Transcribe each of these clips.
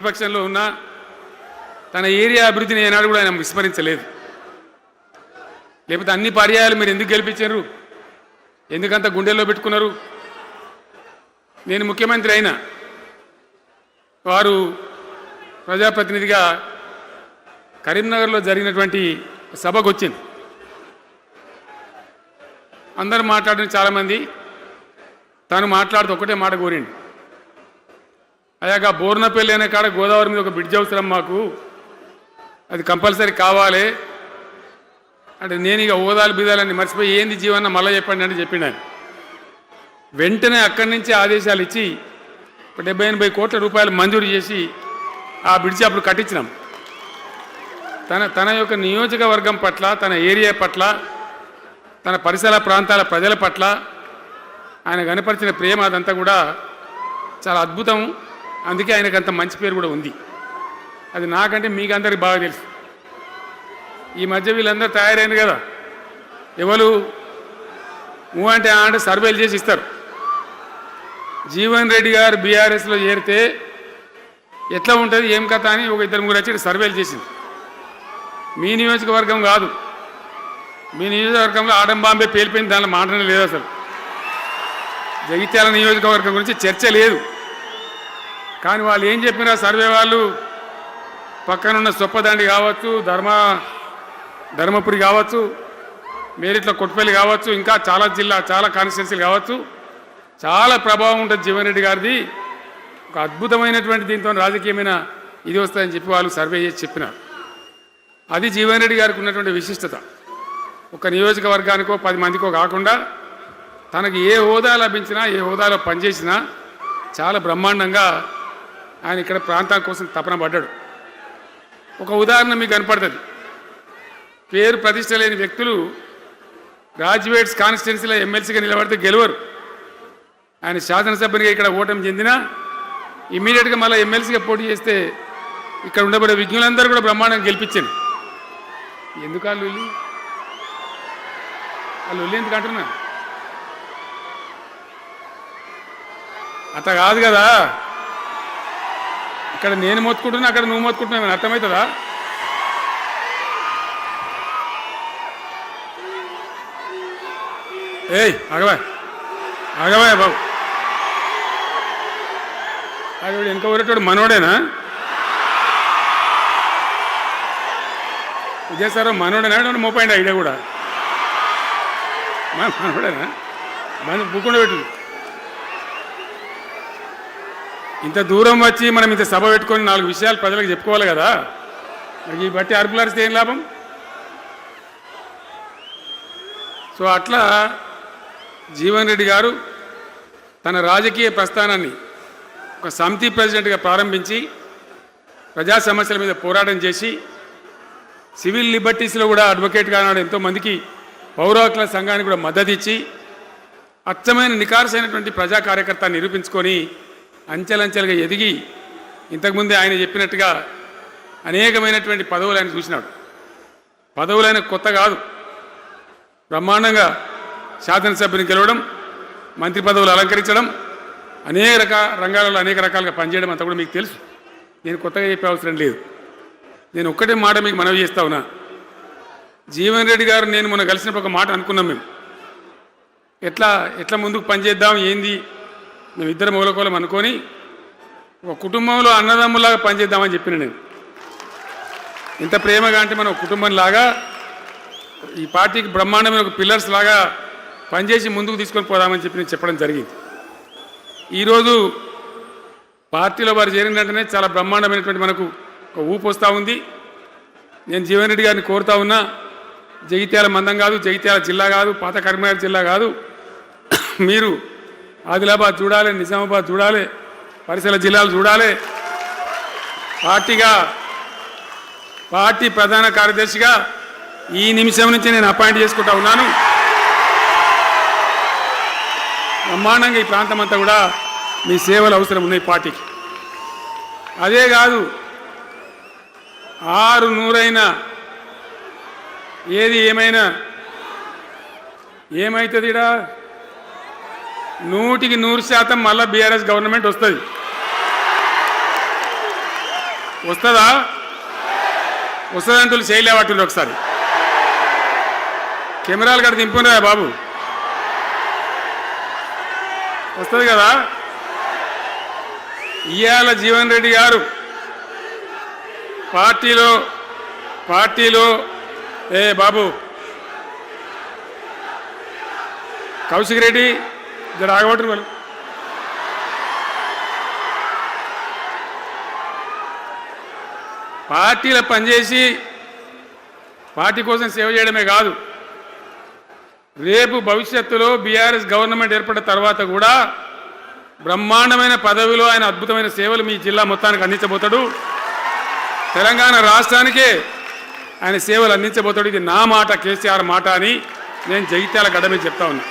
ప్రతిపక్షంలో ఉన్న తన ఏరియా అభివృద్ధిని ఏనాడు కూడా ఆయన విస్మరించలేదు. లేకపోతే అన్ని పర్యాయాలు మీరు ఎందుకు గెలిపించారు, ఎందుకంత గుండెల్లో పెట్టుకున్నారు? నేను ముఖ్యమంత్రి అయినా వారు ప్రజాప్రతినిధిగా కరీంనగర్లో జరిగినటువంటి సభకు వచ్చింది. అందరూ మాట్లాడిన చాలామంది, తాను మాట్లాడుతూ ఒకటే మాట కోరిండు, అయ్యాక బోర్నపల్లి అనే కాడ గోదావరి మీద ఒక బ్రిడ్జ్ అవసరం మాకు, అది కంపల్సరీ కావాలి అంటే నేను ఇక ఓదాలు బీదాలని మర్చిపోయి ఏంది జీవన్న మళ్ళీ చెప్పండి అని చెప్పిండు ఆయన. వెంటనే అక్కడి నుంచి ఆదేశాలు ఇచ్చి 70-80 కోట్ల రూపాయలు మంజూరు చేసి ఆ బ్రిడ్జి అప్పుడు కట్టించినాం. తన యొక్క నియోజకవర్గం పట్ల, తన ఏరియా పట్ల, తన పరిసర ప్రాంతాల ప్రజల పట్ల ఆయన కనపరిచిన ప్రేమ అదంతా కూడా చాలా అద్భుతం. అందుకే ఆయనకు అంత మంచి పేరు కూడా ఉంది. అది నాకంటే మీకందరికి బాగా తెలుసు. ఈ మధ్య వీళ్ళందరూ తయారైంది కదా, ఎవరు అంటే సర్వేలు చేసి ఇస్తారు. జీవన్ రెడ్డి గారు బీఆర్ఎస్లో చేరితే ఎట్లా ఉంటుంది ఏం కథ అని ఒక 2-3 వచ్చి సర్వేలు చేసింది. మీ నియోజకవర్గం కాదు, మీ నియోజకవర్గంలో ఆడం బాంబే పేలిపోయింది, దానిలో మాటనే లేదు. అసలు జగిత్యాల నియోజకవర్గం గురించి చర్చ లేదు. కానీ వాళ్ళు ఏం చెప్పినా సర్వే వాళ్ళు పక్కనున్న సొప్పదండి కావచ్చు, ధర్మపురి కావచ్చు, మేరిట్ల కొట్టుపల్లి కావచ్చు, ఇంకా చాలా కాన్స్టిట్యున్సీలు కావచ్చు, చాలా ప్రభావం ఉంటుంది జీవన్ రెడ్డి గారిది. ఒక అద్భుతమైనటువంటి దీంతో రాజకీయమైన ఇది వస్తుందని చెప్పి వాళ్ళు సర్వే చేసి చెప్పినారు. అది జీవన్ రెడ్డి గారికి ఉన్నటువంటి విశిష్టత. ఒక నియోజకవర్గానికో 10 మందికో కాకుండా తనకు ఏ హోదా లభించినా, ఏ హోదాలో పనిచేసినా చాలా బ్రహ్మాండంగా ఆయన ఇక్కడ ప్రాంతం కోసం తపన పడ్డాడు. ఒక ఉదాహరణ మీకు కనపడుతుంది. పేరు ప్రతిష్ట లేని వ్యక్తులు గ్రాడ్యుయేట్స్ కాన్స్టిట్యున్సీలో ఎమ్మెల్సీగా నిలబడితే గెలవరు. ఆయన శాసనసభ్యునిగా ఇక్కడ ఓటమి చెందినా ఇమీడియట్గా మళ్ళీ ఎమ్మెల్సీగా పోటీ చేస్తే ఇక్కడ ఉండబడే విజ్ఞులందరూ కూడా బ్రహ్మాండంగా గెలిపించాను. ఎందుకు వాళ్ళు ఎందుకు అంటున్నా? అట్లా కాదు కదా, ఇక్కడ నేను మొత్తుకుంటున్నా, అక్కడ నువ్వు మొత్తుకుంటున్నావు, అర్థమవుతుందా? ఏయ్ ఆగవా బాబు, అది వెనక ఊరేటోడు మనోడేనా? విజయసారం మనోడేనా? మోపాయింట్ ఐడియా కూడా మనోడేనా? బుక్కుండా పెట్టు. ఇంత దూరం వచ్చి మనం ఇంత సభ పెట్టుకొని 4 విషయాలు ప్రజలకు చెప్పుకోవాలి కదా. ఈ బట్టి అరుపులారిస్తే ఏం లాభం? సో అట్లా జీవన్ రెడ్డి గారు తన రాజకీయ ప్రస్థానాన్ని ఒక సమితి ప్రెసిడెంట్గా ప్రారంభించి ప్రజా సమస్యల మీద పోరాటం చేసి సివిల్ లిబర్టీస్లో కూడా అడ్వకేట్గా నాడు ఎంతోమందికి పౌర హక్కుల సంఘానికి కూడా మద్దతు ఇచ్చి అచ్చమైన నికార్సైనటువంటి ప్రజా కార్యకర్త నిరూపించుకొని అంచెలంచెలుగా ఎదిగి ఇంతకుముందే ఆయన చెప్పినట్టుగా అనేకమైనటువంటి పదవులు ఆయన చూసినాడు. పదవులైన కొత్త కాదు, బ్రహ్మాండంగా శాసనసభ్యుని గెలవడం, మంత్రి పదవులు అలంకరించడం, అనేక రంగాలలో అనేక రకాలుగా పనిచేయడం అంతా కూడా మీకు తెలుసు. నేను కొత్తగా చెప్పే అవసరం లేదు. నేను ఒక్కటే మాట మీకు మనవి చేస్తా ఉన్నా. జీవన్ రెడ్డి గారు నేను మొన్న కలిసినప్పుడు ఒక మాట అనుకున్నాం. మేము ఎట్లా ముందుకు పనిచేద్దాం ఏంది, మేము ఇద్దరు మూలకోలం అనుకొని ఒక కుటుంబంలో అన్నదమ్ములాగా పనిచేద్దామని చెప్పిన నేను. ఇంత ప్రేమగా అంటే మనం కుటుంబంలాగా ఈ పార్టీకి బ్రహ్మాండమైన ఒక పిల్లర్స్ లాగా పనిచేసి ముందుకు తీసుకొని పోదామని చెప్పి నేను చెప్పడం జరిగింది. ఈరోజు పార్టీలో వారు చేరిన వెంటనే చాలా బ్రహ్మాండమైనటువంటి మనకు ఒక ఊపు వస్తూ ఉంది. నేను జీవన్ రెడ్డి గారిని కోరుతా ఉన్నా, జగిత్యాల మందం కాదు, జగిత్యాల జిల్లా కాదు, పాత కరీంనగర్ జిల్లా కాదు, మీరు ఆదిలాబాద్ చూడాలి, నిజామాబాద్ చూడాలి, పరిసర జిల్లాలు చూడాలి. పార్టీ ప్రధాన కార్యదర్శిగా ఈ నిమిషం నుంచి నేను అపాయింట్ చేసుకుంటా ఉన్నాను. బ్రహ్మాండంగా ఈ ప్రాంతం అంతా కూడా మీ సేవలు అవసరం ఉన్నాయి పార్టీకి. అదే కాదు, 600 ఏది ఏమైనా ఏమవుతుంది? 100% మళ్ళీ బీఆర్ఎస్ గవర్నమెంట్ వస్తుంది. వస్తుందా? వస్తుందంటూ చేయలేవట్టు ఒకసారి కెమెరాలు కడ దింపురా బాబు. వస్తుంది కదా? ఇవాళ జీవన్ రెడ్డి గారు పార్టీలో ఏ బాబు కౌశిక్ రెడ్డి జర ఆగబట్టరు వాళ్ళు. పార్టీలో పనిచేసి పార్టీ కోసం సేవ చేయడమే కాదు, రేపు భవిష్యత్తులో బీఆర్ఎస్ గవర్నమెంట్ ఏర్పడిన తర్వాత కూడా బ్రహ్మాండమైన పదవిలో ఆయన అద్భుతమైన సేవలు మీ జిల్లా మొత్తానికి అందించబోతాడు. తెలంగాణ రాష్ట్రానికే ఆయన సేవలు అందించబోతాడు. ఇది నా మాట, కేసీఆర్ మాట అని నేను జగిత్యాల గడ్డ మీద చెప్తా ఉన్నా.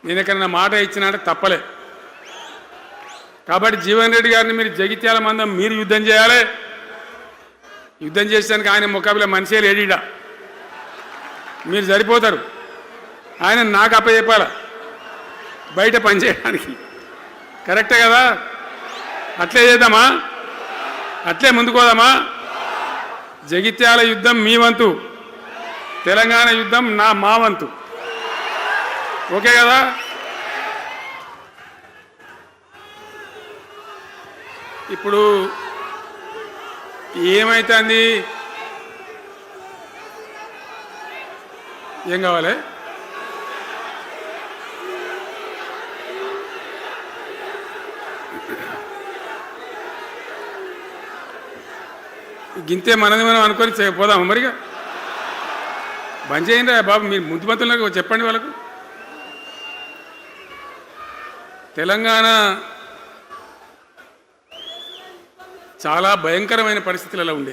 నేను ఎక్కడైనా మాట ఇచ్చినా అంటే తప్పలే. కాబట్టి జీవన్ రెడ్డి గారిని మీరు జగిత్యాల మందం మీరు యుద్ధం చేయాలి. యుద్ధం చేసేదానికి ఆయన ముఖాబిల మనిషే లేడీడా, మీరు సరిపోతారు. ఆయన నాకు అప్పచెప్పాల బయట పనిచేయడానికి. కరెక్టే కదా? అట్లే చేద్దామా? అట్లే ముందుకోదామా? జగిత్యాల యుద్ధం మీ వంతు, తెలంగాణ యుద్ధం మా వంతు. ఓకే కదా? ఇప్పుడు ఏమైతుంది? ఏం కావాలి? గింతే మనది మనం అనుకొని పోదాము మరిగా. బంద్ చేయండి బాబు, మీరు ముద్దుమంతులకు చెప్పండి వాళ్ళకు. తెలంగాణ చాలా భయంకరమైన పరిస్థితులలో ఉండే